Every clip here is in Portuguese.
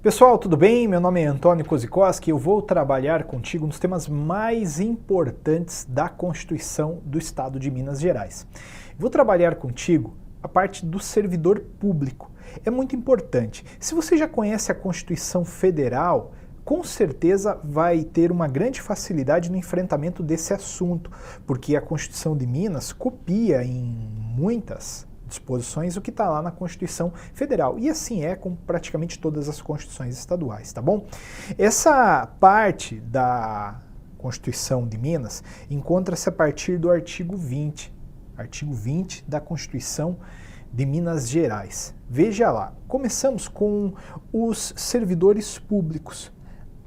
Pessoal, tudo bem? Meu nome é Antônio Kozikoski e eu vou trabalhar contigo nos temas mais importantes da Constituição do Estado de Minas Gerais. Vou trabalhar contigo a parte do servidor público. É muito importante. Se você já conhece a Constituição Federal, com certeza vai ter uma grande facilidade no enfrentamento desse assunto, porque a Constituição de Minas copia em muitas disposições o que está lá na Constituição Federal. E assim é com praticamente todas as constituições estaduais, tá bom? Essa parte da Constituição de Minas encontra-se a partir do artigo 20 da Constituição de Minas Gerais. Veja lá, começamos com os servidores públicos.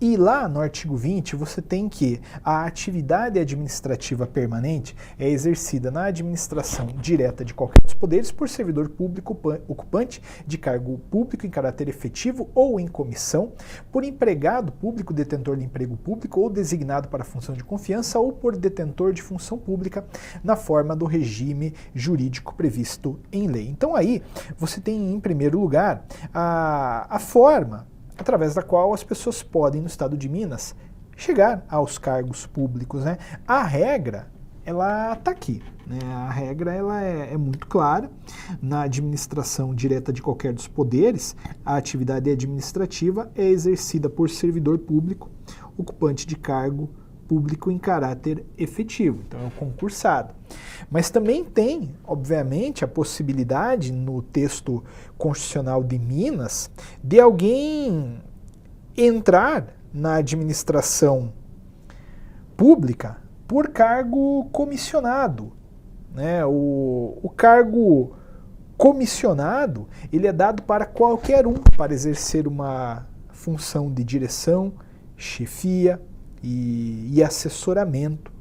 E lá no artigo 20 você tem que a atividade administrativa permanente é exercida na administração direta de qualquer dos poderes por servidor público ocupante de cargo público em caráter efetivo ou em comissão, por empregado público detentor de emprego público ou designado para função de confiança ou por detentor de função pública na forma do regime jurídico previsto em lei. Então aí você tem em primeiro lugar a forma através da qual as pessoas podem, no estado de Minas, chegar aos cargos públicos, né? A regra, ela está aqui, né? A regra ela é muito clara. Na administração direta de qualquer dos poderes, a atividade administrativa é exercida por servidor público, ocupante de cargo público em caráter efetivo, então é o concursado. Mas também tem, obviamente, a possibilidade no texto constitucional de Minas de alguém entrar na administração pública por cargo comissionado, né? O cargo comissionado, ele é dado para qualquer um para exercer uma função de direção, chefia e assessoramento.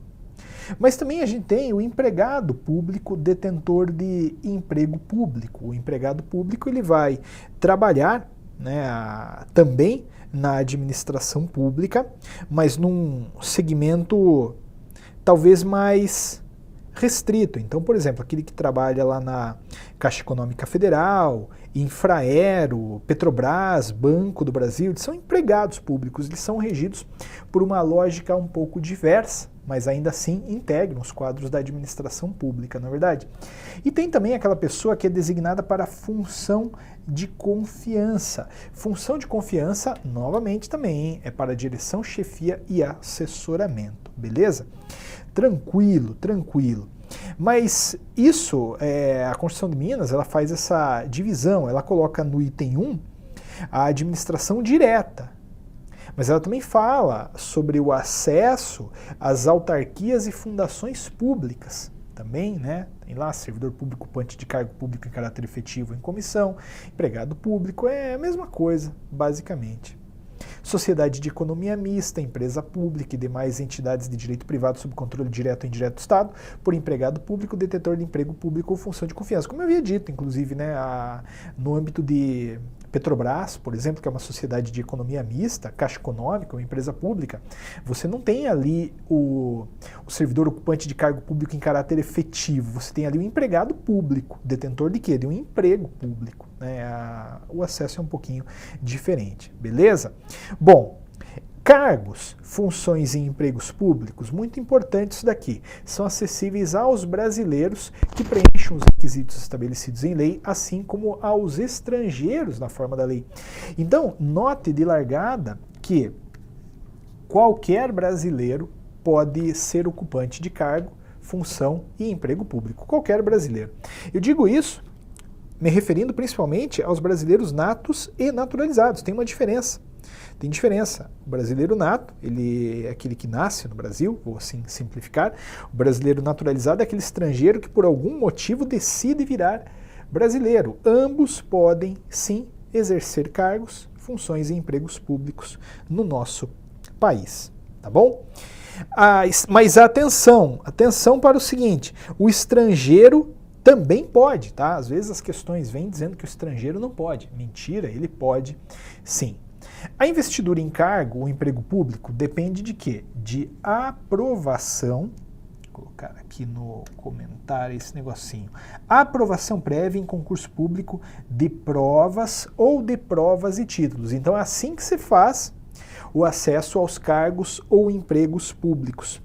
Mas também a gente tem o empregado público detentor de emprego público. O empregado público ele vai trabalhar, né, também na administração pública, mas num segmento talvez mais restrito. Então, por exemplo, aquele que trabalha lá na Caixa Econômica Federal, Infraero, Petrobras, Banco do Brasil, eles são empregados públicos, eles são regidos por uma lógica um pouco diversa, mas ainda assim integram os quadros da administração pública, não é verdade? E tem também aquela pessoa que é designada para a função de confiança. Função de confiança, novamente também, é para direção, chefia e assessoramento, beleza? Tranquilo, tranquilo. Mas isso, a Constituição de Minas, ela faz essa divisão, ela coloca no item 1 a administração direta, mas ela também fala sobre o acesso às autarquias e fundações públicas, também, né? Tem lá servidor público ocupante de cargo público em caráter efetivo em comissão, empregado público, é a mesma coisa, basicamente. Sociedade de economia mista, empresa pública e demais entidades de direito privado sob controle direto ou indireto do Estado, por empregado público, detentor de emprego público ou função de confiança. Como eu havia dito, inclusive, né, no âmbito de Petrobras, por exemplo, que é uma sociedade de economia mista, Caixa Econômica, uma empresa pública, você não tem ali o servidor ocupante de cargo público em caráter efetivo, você tem ali o empregado público, detentor de quê? De um emprego público. Né? O acesso é um pouquinho diferente, beleza? Bom, cargos, funções e empregos públicos, muito importante isso daqui, são acessíveis aos brasileiros que preenchem os requisitos estabelecidos em lei, assim como aos estrangeiros na forma da lei. Então, note de largada que qualquer brasileiro pode ser ocupante de cargo, função e emprego público. Qualquer brasileiro. Eu digo isso me referindo principalmente aos brasileiros natos e naturalizados. Tem uma diferença. Tem diferença. O brasileiro nato, ele é aquele que nasce no Brasil, vou assim simplificar. O brasileiro naturalizado é aquele estrangeiro que por algum motivo decide virar brasileiro. Ambos podem, sim, exercer cargos, funções e empregos públicos no nosso país. Tá bom? Mas atenção para o seguinte, o estrangeiro também pode, tá? Às vezes as questões vêm dizendo que o estrangeiro não pode. Mentira, ele pode sim. A investidura em cargo ou emprego público depende de quê? De aprovação, colocar aqui no comentário esse negocinho. Aprovação prévia em concurso público de provas ou de provas e títulos. Então é assim que se faz o acesso aos cargos ou empregos públicos.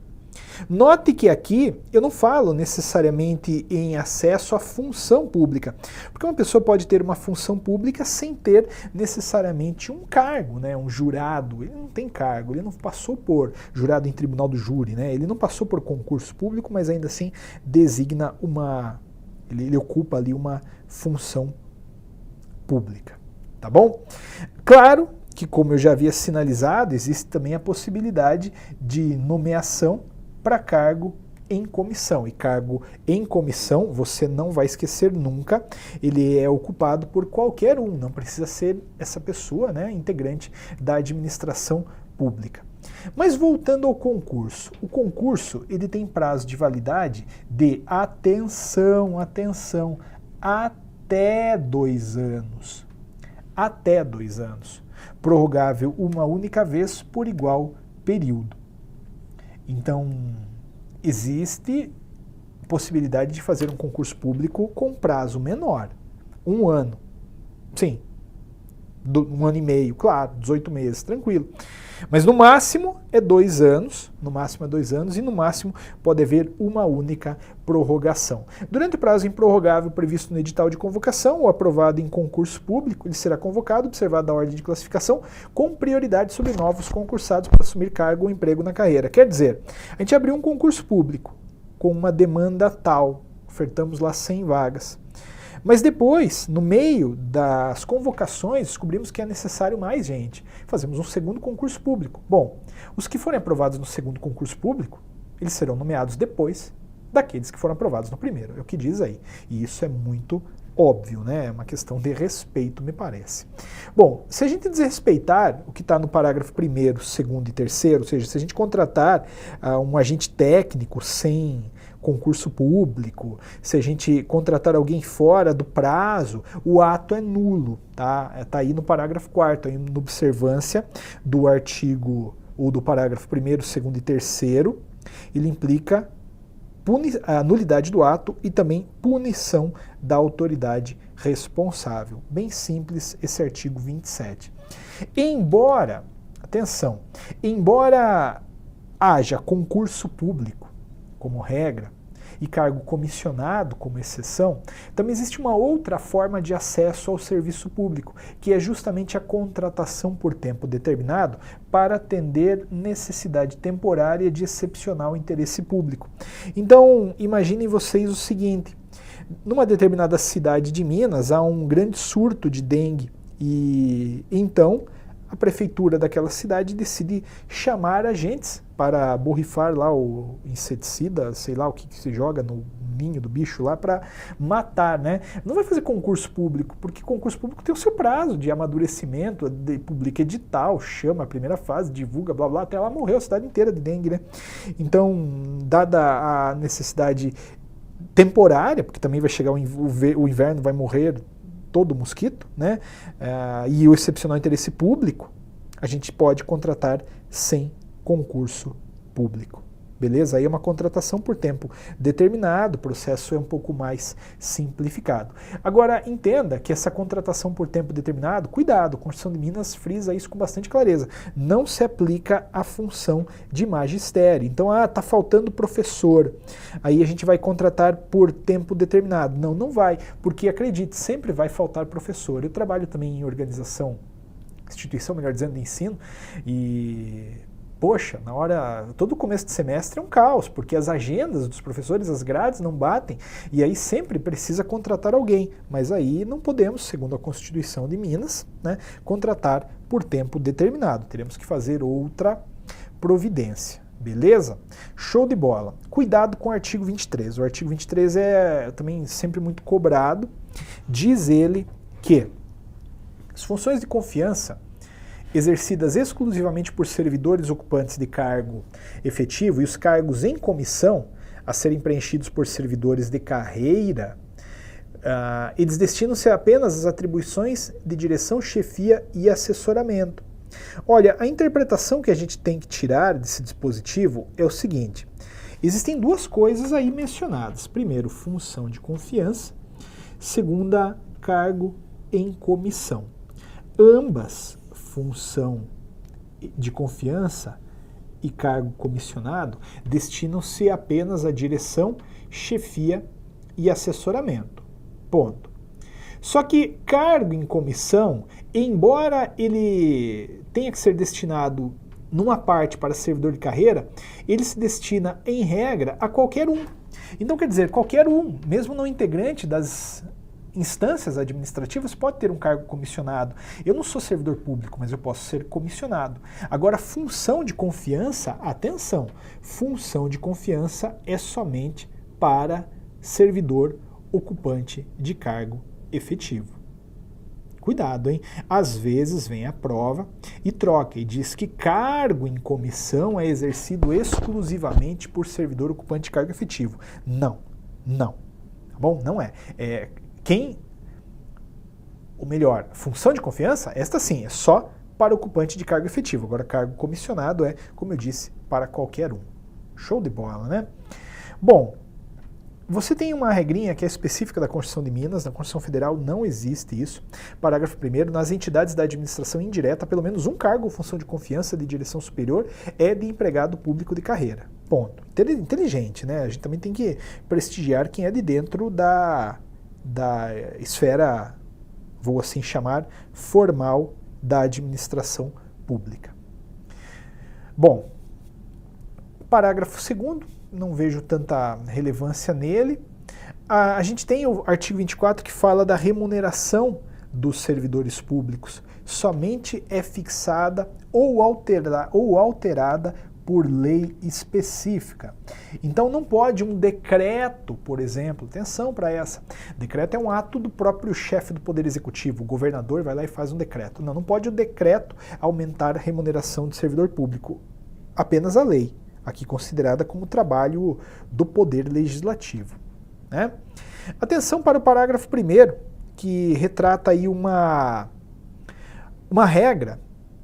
Note que aqui eu não falo necessariamente em acesso à função pública, porque uma pessoa pode ter uma função pública sem ter necessariamente um cargo, né? Um jurado, ele não tem cargo, ele não passou por jurado em tribunal do júri, né? Ele não passou por concurso público, mas ainda assim designa ele ocupa ali uma função pública, tá bom? Claro que, como eu já havia sinalizado, existe também a possibilidade de nomeação para cargo em comissão. E cargo em comissão, você não vai esquecer nunca, ele é ocupado por qualquer um, não precisa ser essa pessoa, né, integrante da administração pública. Mas voltando ao concurso, o concurso ele tem prazo de validade de, atenção, até 2 anos. Até 2 anos. Prorrogável uma única vez por igual período. Então, existe possibilidade de fazer um concurso público com prazo menor. 1 ano. Sim. 1 ano e meio, claro, 18 meses, tranquilo. Mas no máximo é 2 anos, e no máximo pode haver uma única prorrogação. Durante o prazo improrrogável previsto no edital de convocação ou aprovado em concurso público, ele será convocado, observada a ordem de classificação, com prioridade sobre novos concursados para assumir cargo ou emprego na carreira. Quer dizer, a gente abriu um concurso público com uma demanda tal, ofertamos lá 100 vagas. Mas depois, no meio das convocações, descobrimos que é necessário mais gente. Fazemos um segundo concurso público. Bom, os que forem aprovados no segundo concurso público, eles serão nomeados depois daqueles que foram aprovados no primeiro. É o que diz aí. E isso é muito óbvio, né? É uma questão de respeito, me parece. Bom, se a gente desrespeitar o que está no parágrafo 1º, 2º e 3º, ou seja, se a gente contratar um agente técnico sem concurso público, se a gente contratar alguém fora do prazo, o ato é nulo, tá? Está aí no parágrafo 4º, aí na observância do artigo, ou do parágrafo 1º, 2º e 3º, ele implica a nulidade do ato e também punição da autoridade responsável. Bem simples esse artigo 27. Embora, atenção, embora haja concurso público como regra e cargo comissionado como exceção, também existe uma outra forma de acesso ao serviço público, que é justamente a contratação por tempo determinado para atender necessidade temporária de excepcional interesse público. Então, imaginem vocês o seguinte, numa determinada cidade de Minas há um grande surto de dengue e então a prefeitura daquela cidade decide chamar agentes para borrifar lá o inseticida, sei lá o que se joga no ninho do bicho lá para matar, né? Não vai fazer concurso público, porque concurso público tem o seu prazo de amadurecimento, publica edital, chama a primeira fase, divulga, blá blá, até lá morreu a cidade inteira de dengue, né? Então, dada a necessidade temporária, porque também vai chegar o inverno, vai morrer todo mosquito, né? E o excepcional interesse público, a gente pode contratar sem concurso público. Beleza? Aí é uma contratação por tempo determinado, o processo é um pouco mais simplificado. Agora, entenda que essa contratação por tempo determinado, cuidado, a Constituição de Minas frisa isso com bastante clareza, não se aplica à função de magistério. Então, tá faltando professor, aí a gente vai contratar por tempo determinado. Não, não vai, porque acredite, sempre vai faltar professor. Eu trabalho também em instituição, melhor dizendo, de ensino, e poxa, todo começo de semestre é um caos, porque as agendas dos professores, as grades não batem, e aí sempre precisa contratar alguém, mas aí não podemos, segundo a Constituição de Minas, né, contratar por tempo determinado, teremos que fazer outra providência, beleza? Show de bola. Cuidado com o artigo 23, o artigo 23 é também sempre muito cobrado, diz ele que as funções de confiança exercidas exclusivamente por servidores ocupantes de cargo efetivo e os cargos em comissão a serem preenchidos por servidores de carreira, eles destinam-se apenas às atribuições de direção, chefia e assessoramento. Olha, a interpretação que a gente tem que tirar desse dispositivo é o seguinte: Existem duas coisas aí mencionadas. Primeiro, função de confiança. Segunda, cargo em comissão. Ambas, função de confiança e cargo comissionado, destinam-se apenas à direção, chefia e assessoramento. Ponto. Só que cargo em comissão, embora ele tenha que ser destinado numa parte para servidor de carreira, ele se destina, em regra, a qualquer um. Então, quer dizer, qualquer um, mesmo não integrante das instâncias administrativas, pode ter um cargo comissionado. Eu não sou servidor público, mas eu posso ser comissionado. Agora, função de confiança, atenção, função de confiança é somente para servidor ocupante de cargo efetivo. Cuidado, hein? Às vezes vem a prova e troca e diz que cargo em comissão é exercido exclusivamente por servidor ocupante de cargo efetivo. Não, não. Tá bom? Não é. Ou melhor, função de confiança, esta sim, é só para ocupante de cargo efetivo. Agora, cargo comissionado é, como eu disse, para qualquer um. Show de bola, né? Bom, você tem uma regrinha que é específica da Constituição de Minas, na Constituição Federal não existe isso. Parágrafo 1º, nas entidades da administração indireta, pelo menos um cargo ou função de confiança de direção superior é de empregado público de carreira. Ponto. Inteligente, né? A gente também tem que prestigiar quem é de dentro da esfera, vou assim chamar, formal da administração pública. Bom, parágrafo 2º, não vejo tanta relevância nele. A gente tem o artigo 24 que fala da remuneração dos servidores públicos. Somente é fixada ou alterada por lei específica. Então não pode um decreto, por exemplo, atenção para essa, decreto é um ato do próprio chefe do Poder Executivo, o governador vai lá e faz um decreto. Não pode o decreto aumentar a remuneração do servidor público, apenas a lei, aqui considerada como trabalho do Poder Legislativo, né? Atenção para o parágrafo 1º, que retrata aí uma regra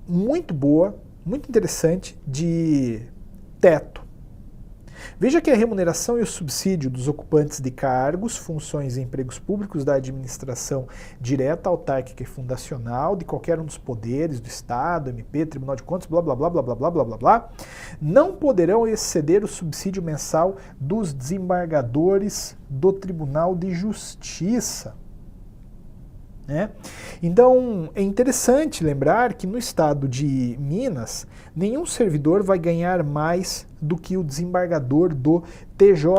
muito boa, muito interessante de teto. Veja que a remuneração e o subsídio dos ocupantes de cargos, funções e empregos públicos da administração direta, autárquica e fundacional, de qualquer um dos poderes, do Estado, MP, Tribunal de Contas, blá, blá, blá, blá, blá, blá, blá, blá, blá, não poderão exceder o subsídio mensal dos desembargadores do Tribunal de Justiça. Né? Então, é interessante lembrar que no estado de Minas, nenhum servidor vai ganhar mais do que o desembargador do TJ.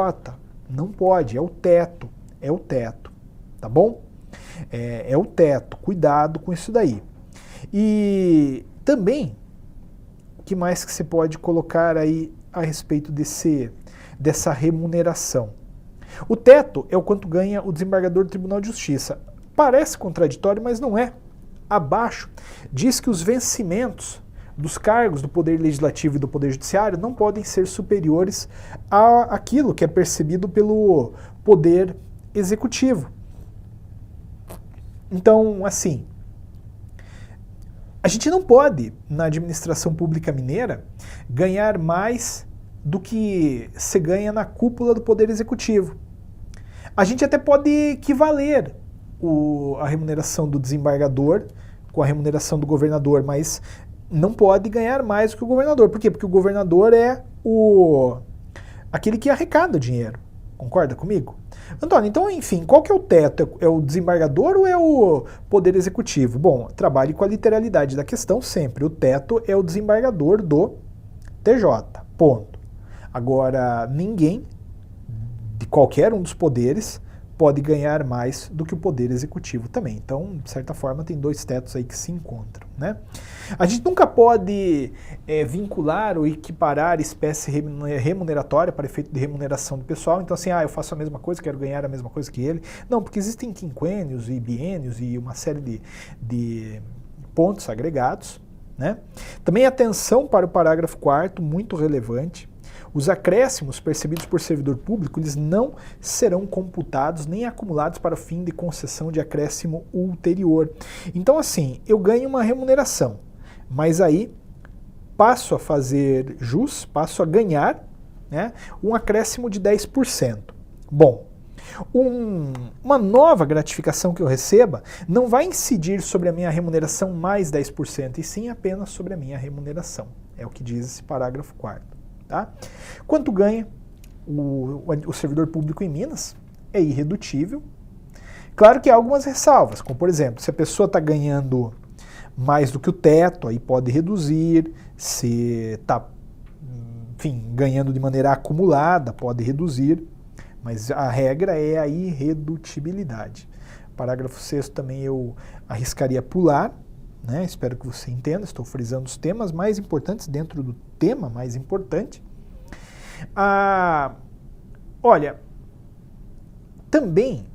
Não pode, é o teto, tá bom? É o teto, cuidado com isso daí. E também, o que mais que você pode colocar aí a respeito dessa remuneração? O teto é o quanto ganha o desembargador do Tribunal de Justiça. Parece contraditório, mas não é. Abaixo, diz que os vencimentos dos cargos do Poder Legislativo e do Poder Judiciário não podem ser superiores àquilo que é percebido pelo Poder Executivo. Então, assim, a gente não pode, na administração pública mineira, ganhar mais do que se ganha na cúpula do Poder Executivo. A gente até pode equivaler a remuneração do desembargador com a remuneração do governador, mas não pode ganhar mais do que o governador. Por quê? Porque o governador é aquele que arrecada o dinheiro. Concorda comigo? Antônio, então, enfim, qual que é o teto? É o desembargador ou é o Poder Executivo? Bom, trabalhe com a literalidade da questão sempre. O teto é o desembargador do TJ. Ponto. Agora, ninguém de qualquer um dos poderes pode ganhar mais do que o Poder Executivo também. Então, de certa forma, tem dois tetos aí que se encontram, né? A gente nunca pode vincular ou equiparar espécie remuneratória para efeito de remuneração do pessoal. Então, assim, eu faço a mesma coisa, quero ganhar a mesma coisa que ele. Não, porque existem quinquênios e biênios e uma série de pontos agregados, né? Também atenção para o parágrafo 4º, muito relevante. Os acréscimos percebidos por servidor público, eles não serão computados nem acumulados para o fim de concessão de acréscimo ulterior. Então, assim, eu ganho uma remuneração, mas aí passo a fazer jus, passo a ganhar né? Um acréscimo de 10%. Bom, uma nova gratificação que eu receba não vai incidir sobre a minha remuneração mais 10%, e sim apenas sobre a minha remuneração. É o que diz esse parágrafo 4º. Tá? Quanto ganha o servidor público em Minas? É irredutível. Claro que há algumas ressalvas, como por exemplo, se a pessoa está ganhando mais do que o teto, aí pode reduzir, se está, enfim, ganhando de maneira acumulada, pode reduzir, mas a regra é a irredutibilidade. Parágrafo 6º também eu arriscaria pular, né? Espero que você entenda, estou frisando os temas mais importantes dentro do tema mais importante. Olha, também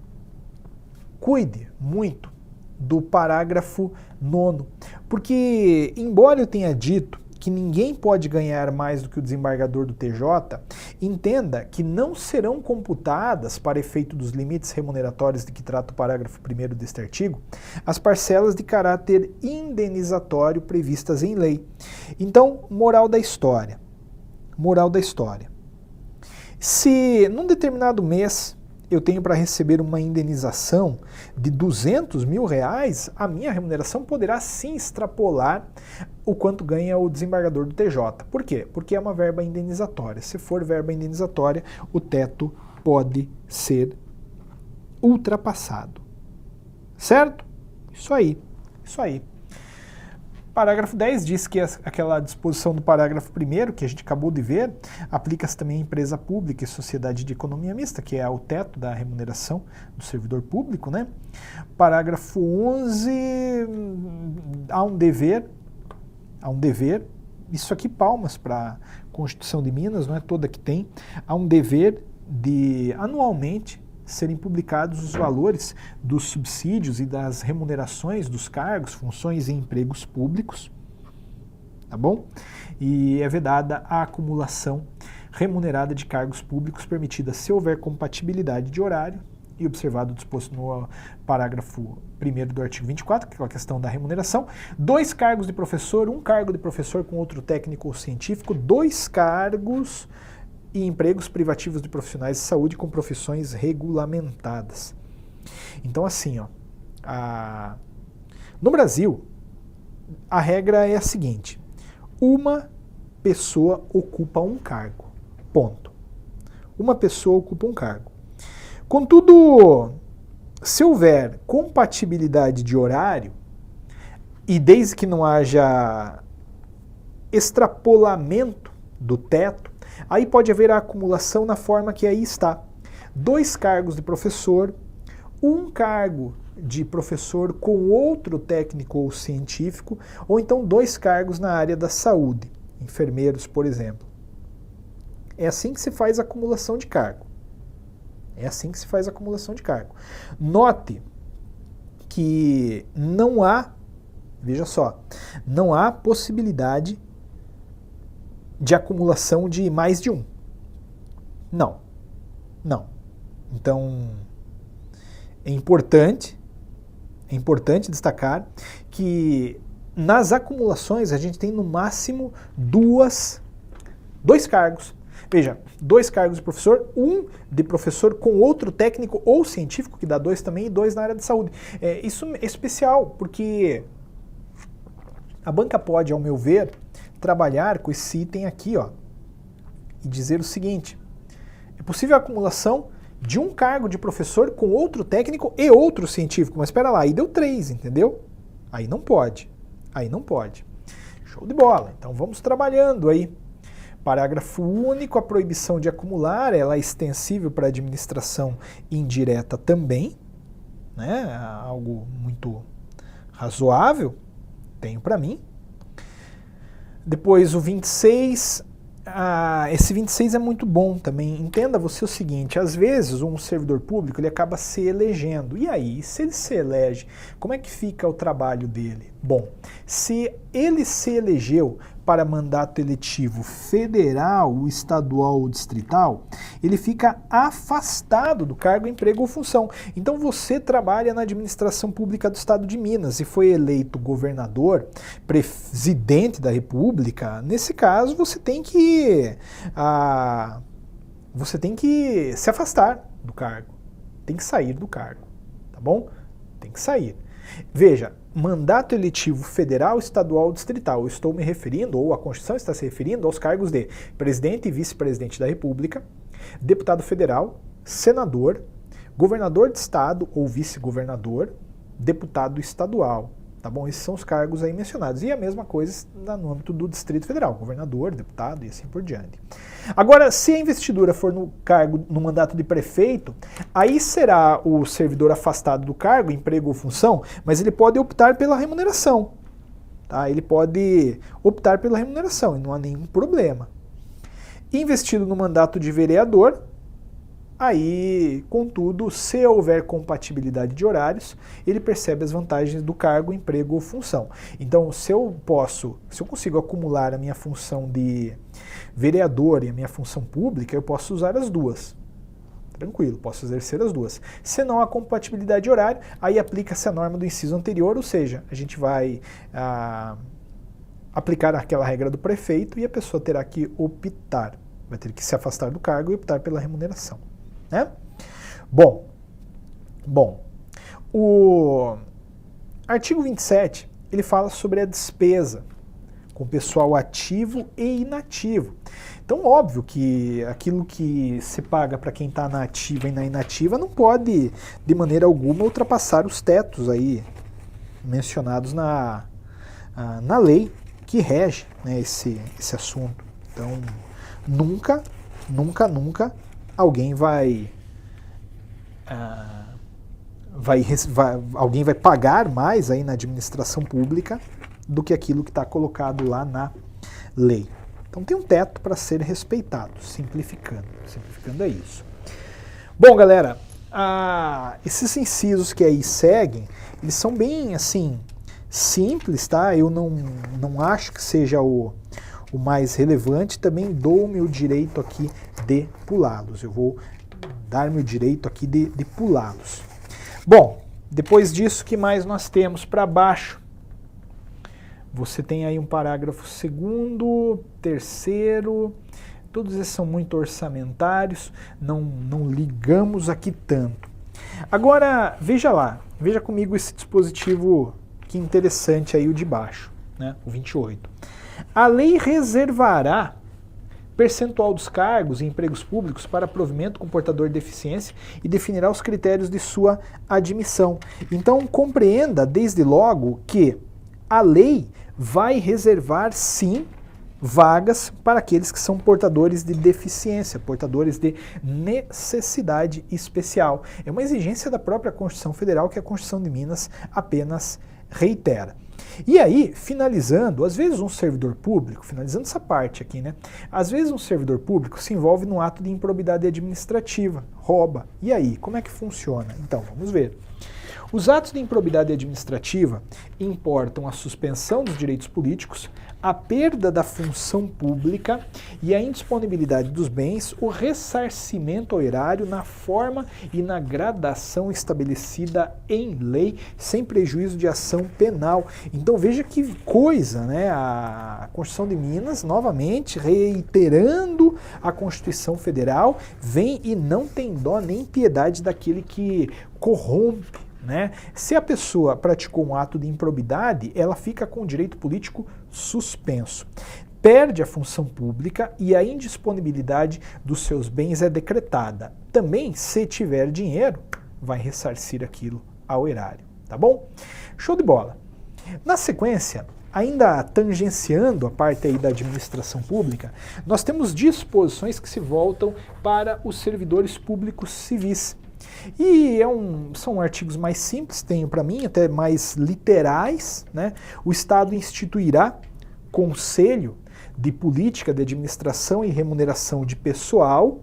cuide muito do parágrafo 9º, porque, embora eu tenha dito que ninguém pode ganhar mais do que o desembargador do TJ, entenda que não serão computadas, para efeito dos limites remuneratórios de que trata o parágrafo 1º deste artigo, as parcelas de caráter indenizatório previstas em lei. Então, moral da história. Moral da história. Se num determinado mês eu tenho para receber uma indenização de R$200 mil, a minha remuneração poderá sim extrapolar o quanto ganha o desembargador do TJ. Por quê? Porque é uma verba indenizatória. Se for verba indenizatória, o teto pode ser ultrapassado. Certo? Isso aí. Isso aí. Parágrafo 10 diz que aquela disposição do parágrafo 1º, que a gente acabou de ver, aplica-se também à empresa pública e sociedade de economia mista, que é o teto da remuneração do servidor público, né? Parágrafo 11, há um dever, isso aqui palmas para a Constituição de Minas, não é toda que tem, há um dever de, anualmente, serem publicados os valores dos subsídios e das remunerações dos cargos, funções e empregos públicos, tá bom? E é vedada a acumulação remunerada de cargos públicos permitida se houver compatibilidade de horário e observado o disposto no parágrafo 1º do artigo 24, que é a questão da remuneração, 2 cargos de professor, 1 cargo de professor com outro técnico ou científico, 2 cargos e empregos privativos de profissionais de saúde com profissões regulamentadas. Então, assim, ó, no Brasil, a regra é a seguinte: uma pessoa ocupa um cargo. Ponto. Uma pessoa ocupa um cargo. Contudo, se houver compatibilidade de horário, e desde que não haja extrapolamento do teto, aí pode haver a acumulação na forma que aí está. 2 cargos de professor, 1 cargo de professor com outro técnico ou científico, ou então 2 cargos na área da saúde, enfermeiros, por exemplo. É assim que se faz a acumulação de cargo. É assim que se faz a acumulação de cargo. Note que não há, veja só, não há possibilidade de acumulação de mais de 1. Não. Não. Então, é importante destacar que nas acumulações a gente tem no máximo 2 cargos. Veja, 2 cargos de professor, 1 de professor com outro técnico ou científico, que dá 2 também, e 2 na área de saúde. Isso é especial, porque a banca pode, ao meu ver, trabalhar com esse item aqui, ó, e dizer o seguinte: é possível a acumulação de 1 cargo de professor com outro técnico e outro científico, mas espera lá, aí deu 3, entendeu? Aí não pode, Show de bola, então vamos trabalhando aí. Parágrafo único, a proibição de acumular, ela é extensível para a administração indireta também, né? Algo muito razoável, tenho para mim. Depois o 26, esse 26 é muito bom também. Entenda você o seguinte: às vezes um servidor público ele acaba se elegendo. E aí, se ele se elege, como é que fica o trabalho dele? Bom, se ele se elegeu para mandato eletivo federal, estadual ou distrital, ele fica afastado do cargo, emprego ou função. Então você trabalha na administração pública do estado de Minas e foi eleito governador, presidente da República, nesse caso você tem que se afastar do cargo, tem que sair do cargo, tá bom? Tem que sair. Veja, mandato eletivo federal, estadual ou distrital. Eu estou me referindo, ou a Constituição está se referindo, aos cargos de presidente e vice-presidente da República, deputado federal, senador, governador de estado ou vice-governador, deputado estadual. Tá bom? Esses são os cargos aí mencionados. E a mesma coisa no âmbito do Distrito Federal, governador, deputado e assim por diante. Agora, se a investidura for no cargo, no mandato de prefeito, aí será o servidor afastado do cargo, emprego ou função, mas ele pode optar pela remuneração. Tá? Ele pode optar pela remuneração e não há nenhum problema. Investido no mandato de vereador, aí, contudo, se houver compatibilidade de horários, ele percebe as vantagens do cargo, emprego ou função. Então, se eu consigo acumular a minha função de vereador e a minha função pública, eu posso usar as duas. Tranquilo, posso exercer as duas. Se não há compatibilidade de horário, aí aplica-se a norma do inciso anterior, ou seja, a gente vai aplicar aquela regra do prefeito e a pessoa terá que optar, vai ter que se afastar do cargo e optar pela remuneração. Né? Bom, o artigo 27, ele fala sobre a despesa com pessoal ativo e inativo. Então, óbvio que aquilo que se paga para quem está na ativa e na inativa não pode, de maneira alguma, ultrapassar os tetos aí mencionados na lei que rege, né, esse assunto. Então, nunca alguém alguém vai pagar mais aí na administração pública do que aquilo que está colocado lá na lei. Então tem um teto para ser respeitado, simplificando é isso. Bom, galera, esses incisos que aí seguem, eles são bem assim simples, tá? Eu não acho que seja o mais relevante, também dou-me o direito aqui de pulá-los. Eu vou dar-me o direito aqui de pulá-los. Bom, depois disso, o que mais nós temos para baixo? Você tem aí um parágrafo 2º, 3º, todos esses são muito orçamentários, não ligamos aqui tanto. Agora, veja lá, veja comigo esse dispositivo que interessante aí, o de baixo, né, o 28. A lei reservará percentual dos cargos e empregos públicos para provimento com portador de deficiência e definirá os critérios de sua admissão. Então, compreenda desde logo que a lei vai reservar, sim, vagas para aqueles que são portadores de deficiência, portadores de necessidade especial. É uma exigência da própria Constituição Federal que a Constituição de Minas apenas reitera. E aí, finalizando, às vezes um servidor público, finalizando essa parte aqui, né? Às vezes um servidor público se envolve num ato de improbidade administrativa, rouba. E aí, como é que funciona? Então, vamos ver. Os atos de improbidade administrativa importam a suspensão dos direitos políticos, a perda da função pública e a indisponibilidade dos bens, o ressarcimento ao erário na forma e na gradação estabelecida em lei, sem prejuízo de ação penal. Então veja que coisa, né? A Constituição de Minas, novamente, reiterando a Constituição Federal, vem e não tem dó nem piedade daquele que corrompe. Né? Se a pessoa praticou um ato de improbidade, ela fica com o direito político suspenso. Perde a função pública e a indisponibilidade dos seus bens é decretada. Também, se tiver dinheiro, vai ressarcir aquilo ao erário. Tá bom? Show de bola. Na sequência, ainda tangenciando a parte aí da administração pública, nós temos disposições que se voltam para os servidores públicos civis. E são artigos mais simples, tenho para mim, até mais literais, né? O Estado instituirá Conselho de Política de Administração e Remuneração de Pessoal,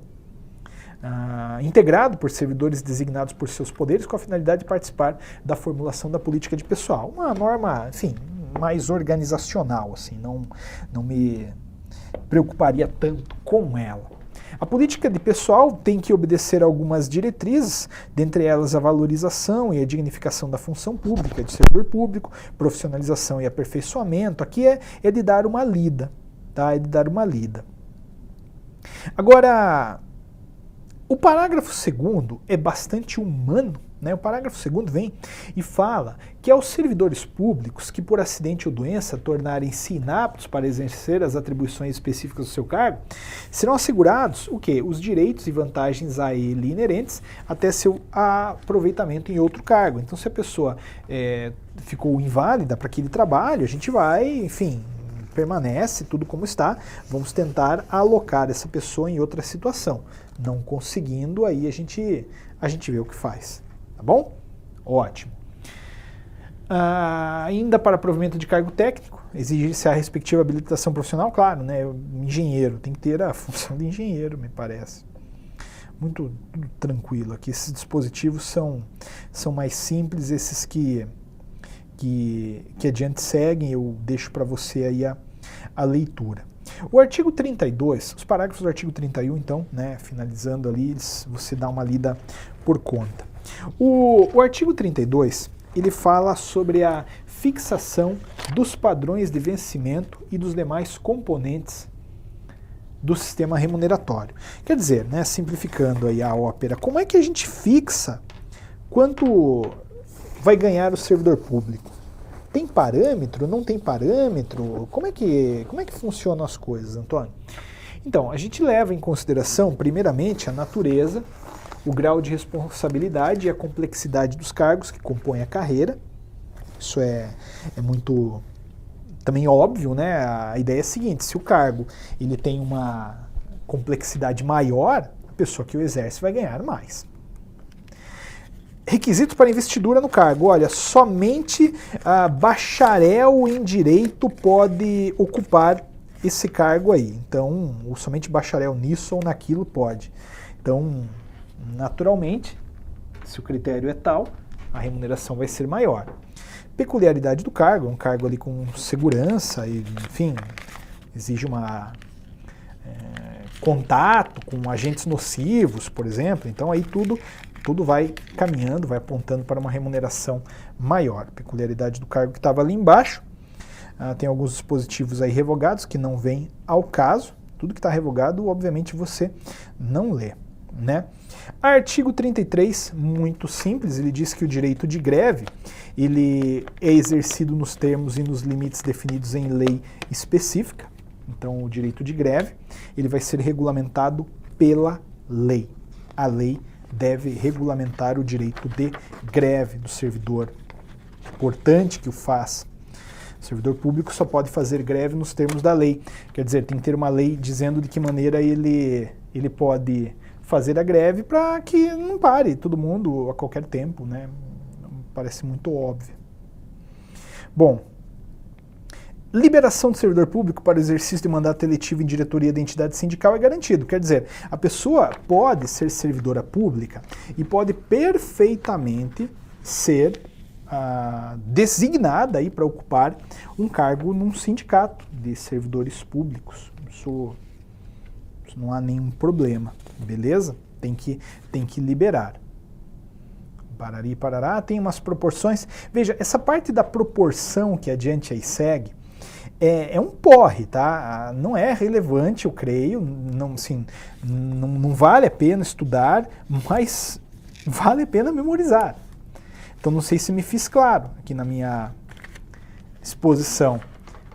integrado por servidores designados por seus poderes com a finalidade de participar da formulação da política de pessoal. Uma norma, enfim, mais organizacional, assim, não me preocuparia tanto com ela. A política de pessoal tem que obedecer a algumas diretrizes, dentre elas a valorização e a dignificação da função pública, de servidor público, profissionalização e aperfeiçoamento. Aqui é de dar uma lida, tá? É de dar uma lida. Agora, o parágrafo 2º é bastante humano, né? O parágrafo 2º vem e fala que aos servidores públicos que por acidente ou doença tornarem-se inaptos para exercer as atribuições específicas do seu cargo, serão assegurados o quê? Os direitos e vantagens a ele inerentes até seu aproveitamento em outro cargo. Então, se a pessoa ficou inválida para aquele trabalho, a gente vai, enfim, permanece tudo como está, vamos tentar alocar essa pessoa em outra situação. Não conseguindo, aí a gente vê o que faz. Tá bom? Ótimo. Ainda para provimento de cargo técnico, exige-se a respectiva habilitação profissional, claro, né? Engenheiro, tem que ter a função de engenheiro, me parece. Muito tranquilo aqui. Esses dispositivos são mais simples, esses que adiante seguem, eu deixo para você aí a leitura. O artigo 32, os parágrafos do artigo 31, então, né, finalizando ali, você dá uma lida por conta. O artigo 32, ele fala sobre a fixação dos padrões de vencimento e dos demais componentes do sistema remuneratório. Quer dizer, né, simplificando aí a ópera, como é que a gente fixa quanto vai ganhar o servidor público? Tem parâmetro? Não tem parâmetro? Como é que funcionam as coisas, Antônio? Então, a gente leva em consideração, primeiramente, a natureza, o grau de responsabilidade e a complexidade dos cargos que compõem a carreira. Isso é muito também óbvio, né? A ideia é a seguinte: se o cargo ele tem uma complexidade maior, a pessoa que o exerce vai ganhar mais. Requisitos para investidura no cargo. Olha, somente bacharel em direito pode ocupar esse cargo aí. Então, ou somente bacharel nisso ou naquilo pode. Então, naturalmente, se o critério é tal, a remuneração vai ser maior. Peculiaridade do cargo, um cargo ali com segurança, e, enfim, exige contato com agentes nocivos, por exemplo. Então, aí tudo vai caminhando, vai apontando para uma remuneração maior. Peculiaridade do cargo que estava ali embaixo. Tem alguns dispositivos aí revogados que não vêm ao caso. Tudo que está revogado, obviamente, você não lê, né? Artigo 33, muito simples, ele diz que o direito de greve ele é exercido nos termos e nos limites definidos em lei específica. Então, o direito de greve ele vai ser regulamentado pela lei. A lei deve regulamentar o direito de greve do servidor. Importante que o faça. O servidor público só pode fazer greve nos termos da lei. Quer dizer, tem que ter uma lei dizendo de que maneira ele pode fazer a greve para que não pare todo mundo a qualquer tempo, né? Parece muito óbvio. Bom, liberação do servidor público para o exercício de mandato eletivo em diretoria da entidade sindical é garantido. Quer dizer, a pessoa pode ser servidora pública e pode perfeitamente ser designada aí para ocupar um cargo num sindicato de servidores públicos. Isso não há nenhum problema, beleza? Tem que liberar. Parari, parará, tem umas proporções. Veja, essa parte da proporção que adiante aí segue, é um porre, tá? Não é relevante, eu creio, não vale a pena estudar, mas vale a pena memorizar. Então não sei se me fiz claro aqui na minha exposição.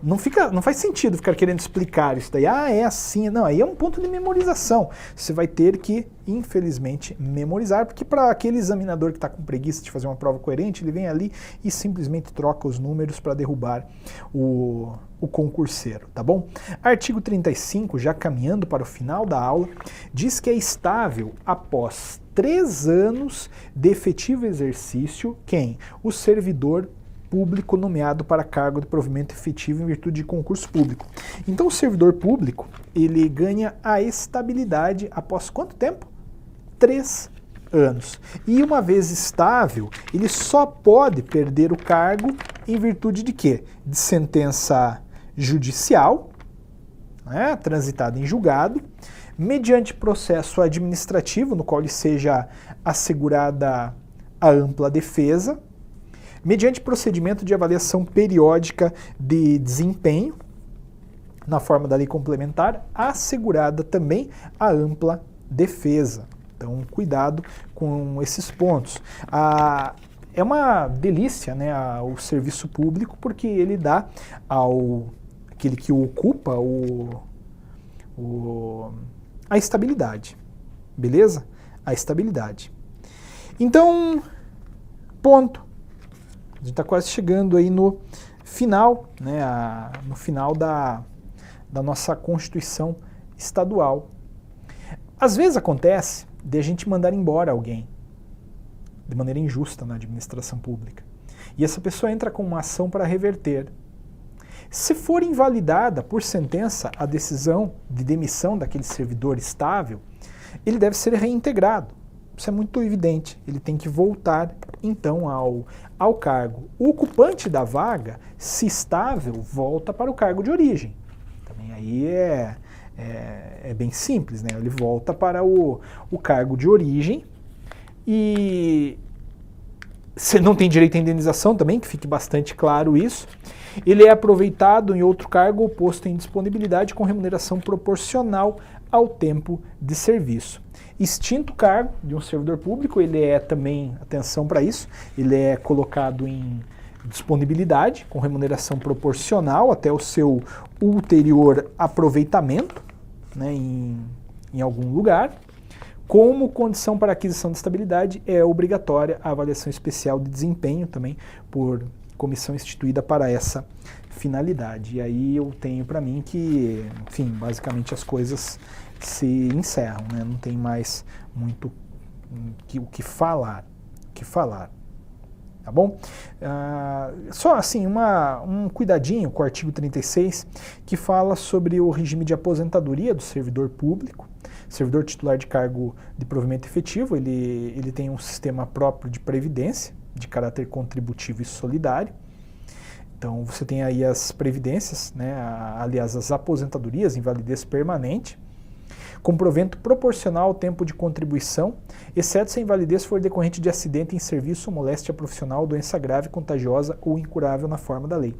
Não faz sentido ficar querendo explicar isso daí. É assim. Não, aí é um ponto de memorização. Você vai ter que, infelizmente, memorizar, porque para aquele examinador que está com preguiça de fazer uma prova coerente, ele vem ali e simplesmente troca os números para derrubar o concurseiro, tá bom? Artigo 35, já caminhando para o final da aula, diz que é estável após 3 anos de efetivo exercício, quem? O servidor público nomeado para cargo de provimento efetivo em virtude de concurso público. Então o servidor público, ele ganha a estabilidade após quanto tempo? 3 anos. E uma vez estável, ele só pode perder o cargo em virtude de quê? De sentença judicial, né, transitada em julgado, mediante processo administrativo, no qual lhe seja assegurada a ampla defesa, mediante procedimento de avaliação periódica de desempenho, na forma da lei complementar, assegurada também a ampla defesa. Então, cuidado com esses pontos. É uma delícia, né, o serviço público, porque ele dá ao aquele que o ocupa a estabilidade, beleza? A estabilidade. Então, ponto. A gente está quase chegando aí no final, né, no final da nossa Constituição estadual. Às vezes acontece de a gente mandar embora alguém de maneira injusta na administração pública. E essa pessoa entra com uma ação para reverter. Se for invalidada por sentença a decisão de demissão daquele servidor estável, ele deve ser reintegrado. Isso é muito evidente. Ele tem que voltar, então, ao cargo. O ocupante da vaga, se estável, volta para o cargo de origem. Também aí é bem simples, né? Ele volta para o cargo de origem e você não tem direito à indenização também, que fique bastante claro isso. Ele é aproveitado em outro cargo ou posto em disponibilidade com remuneração proporcional ao tempo de serviço. Extinto o cargo de um servidor público, ele é também, atenção para isso, ele é colocado em disponibilidade com remuneração proporcional até o seu ulterior aproveitamento, né, em algum lugar. Como condição para aquisição de estabilidade é obrigatória a avaliação especial de desempenho também por comissão instituída para essa finalidade. E aí eu tenho para mim que, enfim, basicamente as coisas se encerram, né? Não tem mais muito o que falar. Tá bom? Só assim, um cuidadinho com o artigo 36, que fala sobre o regime de aposentadoria do servidor público. Servidor titular de cargo de provimento efetivo, ele tem um sistema próprio de previdência, de caráter contributivo e solidário. Então você tem aí as previdências, né, aliás, as aposentadorias, invalidez permanente, com provento proporcional ao tempo de contribuição, exceto se a invalidez for decorrente de acidente em serviço, moléstia profissional, doença grave, contagiosa ou incurável na forma da lei.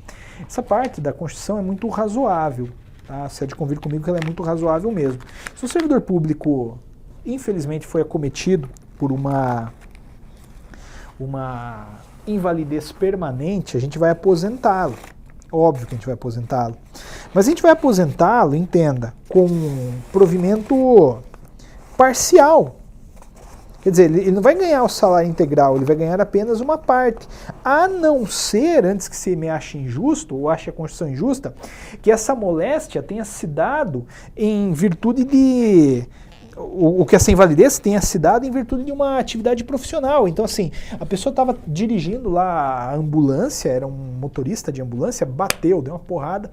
Essa parte da Constituição é muito razoável, tá? Você há de convir comigo que ela é muito razoável mesmo. Se o servidor público, infelizmente, foi acometido por uma invalidez permanente, a gente vai aposentá-lo. Óbvio que a gente vai aposentá-lo. Mas a gente vai aposentá-lo, entenda, com um provimento parcial. Quer dizer, ele não vai ganhar o salário integral, ele vai ganhar apenas uma parte. A não ser, antes que você me ache injusto, ou ache a Constituição injusta, que essa moléstia tenha se dado em virtude de... O que essa invalidez tenha se dado em virtude de uma atividade profissional. Então, assim, a pessoa estava dirigindo lá a ambulância, era um motorista de ambulância, bateu, deu uma porrada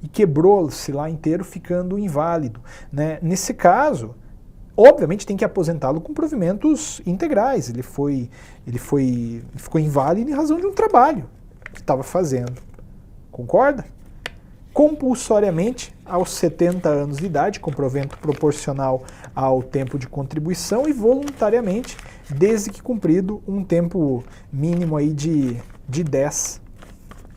e quebrou-se lá inteiro, ficando inválido, né? Nesse caso, obviamente tem que aposentá-lo com provimentos integrais. Ele ficou inválido em razão de um trabalho que estava fazendo. Concorda? Compulsoriamente aos 70 anos de idade, com provento proporcional ao tempo de contribuição, e voluntariamente, desde que cumprido um tempo mínimo aí de 10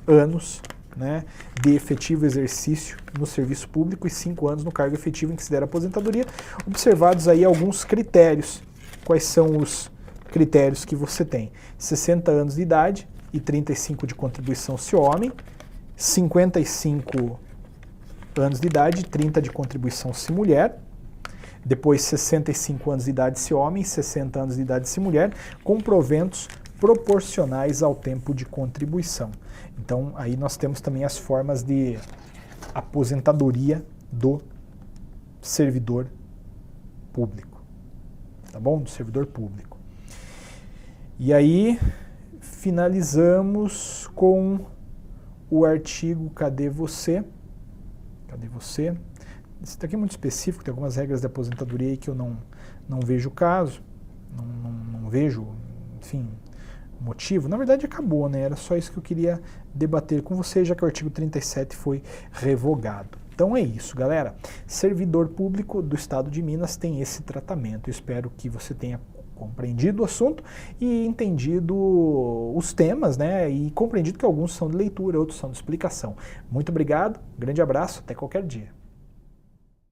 anos, né, de efetivo exercício no serviço público e 5 anos no cargo efetivo em que se der aposentadoria, observados aí alguns critérios. Quais são os critérios que você tem? 60 anos de idade e 35 de contribuição se homem, 55 anos de idade, 30 de contribuição se mulher, depois 65 anos de idade se homem, 60 anos de idade se mulher, com proventos proporcionais ao tempo de contribuição. Então aí nós temos também as formas de aposentadoria do servidor público, tá bom? Do servidor público. E aí finalizamos com o artigo Cadê Você? Cadê Você? Isso daqui é muito específico, tem algumas regras de aposentadoria aí que eu não vejo o caso, não vejo, enfim, motivo, na verdade acabou, né? Era só isso que eu queria debater com você, já que o artigo 37 foi revogado. Então é isso, galera. Servidor público do Estado de Minas tem esse tratamento. Eu espero que você tenha compreendido o assunto e entendido os temas, né? E compreendido que alguns são de leitura, outros são de explicação. Muito obrigado, grande abraço, até qualquer dia.